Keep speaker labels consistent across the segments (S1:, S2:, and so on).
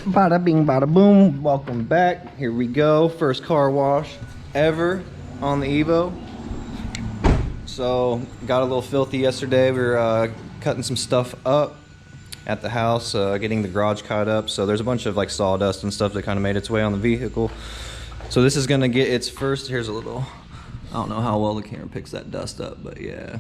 S1: Bada bing, bada boom. Welcome back. Here we go. First car wash ever on the Evo. So, got a little filthy yesterday. We were cutting some stuff up at the house, getting the garage caught up. So, there's a bunch of like sawdust and stuff that kind of made its way on the vehicle. So, this is going to get its first. Here's a little, I don't know how well the camera picks that dust up, but yeah.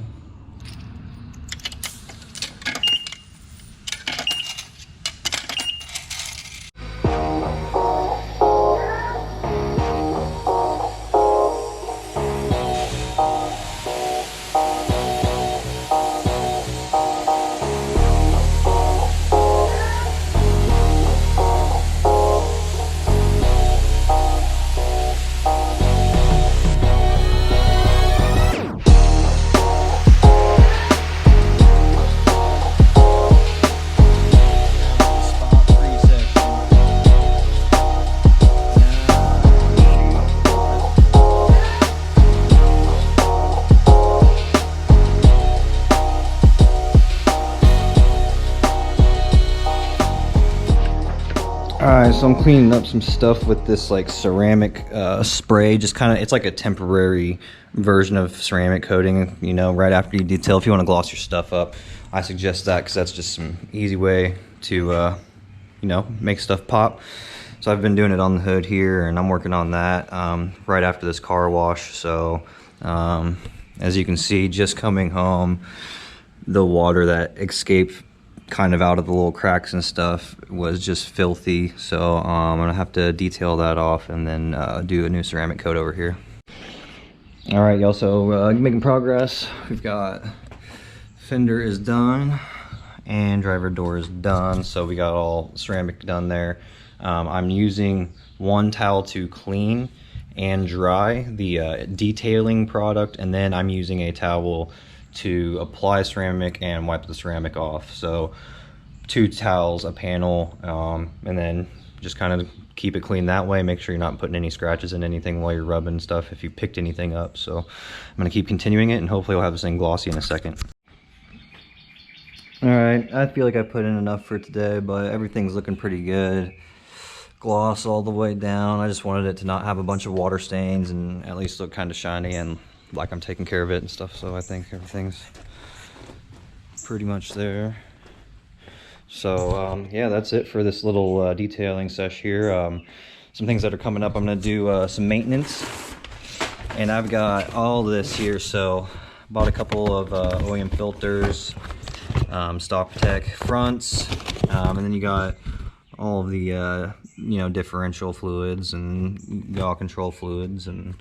S1: Alright, so I'm cleaning up some stuff with this like ceramic spray. Just kind of, it's like a temporary version of ceramic coating, you know, right after you detail. If you want to gloss your stuff up, I suggest that because that's just some easy way to, you know, make stuff pop. So I've been doing it on the hood here, and I'm working on that right after this car wash. So as you can see, just coming home, the water that escaped kind of out of the little cracks and stuff was just filthy. So I'm gonna have to detail that off and then do a new ceramic coat over here. All right, y'all, so making progress. We've got fender is done and driver door is done, so we got all ceramic done there. I'm using one towel to clean and dry the detailing product, and then I'm using a towel to apply ceramic and wipe the ceramic off. So 2 towels, a panel, and then just kind of keep it clean that way. Make sure you're not putting any scratches in anything while you're rubbing stuff if you picked anything up. So I'm gonna keep continuing it, and hopefully we'll have this thing glossy in a second. All right, I feel like I put in enough for today, but everything's looking pretty good. Gloss all the way down. I just wanted it to not have a bunch of water stains and at least look kind of shiny and like I'm taking care of it and stuff. So I think everything's pretty much there. So yeah, that's it for this little detailing sesh here. Some things that are coming up, I'm gonna do some maintenance, and I've got all this here. So bought a couple of OEM filters, stock tech fronts, and then you got all of the you know, differential fluids and yaw control fluids and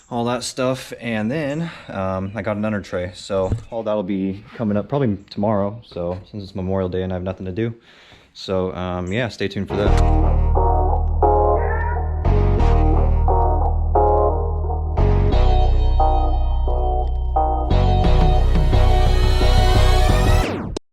S1: all that stuff. And then I got an under tray, so all that'll be coming up probably tomorrow, so since it's Memorial Day and I have nothing to do. So yeah, stay tuned for that.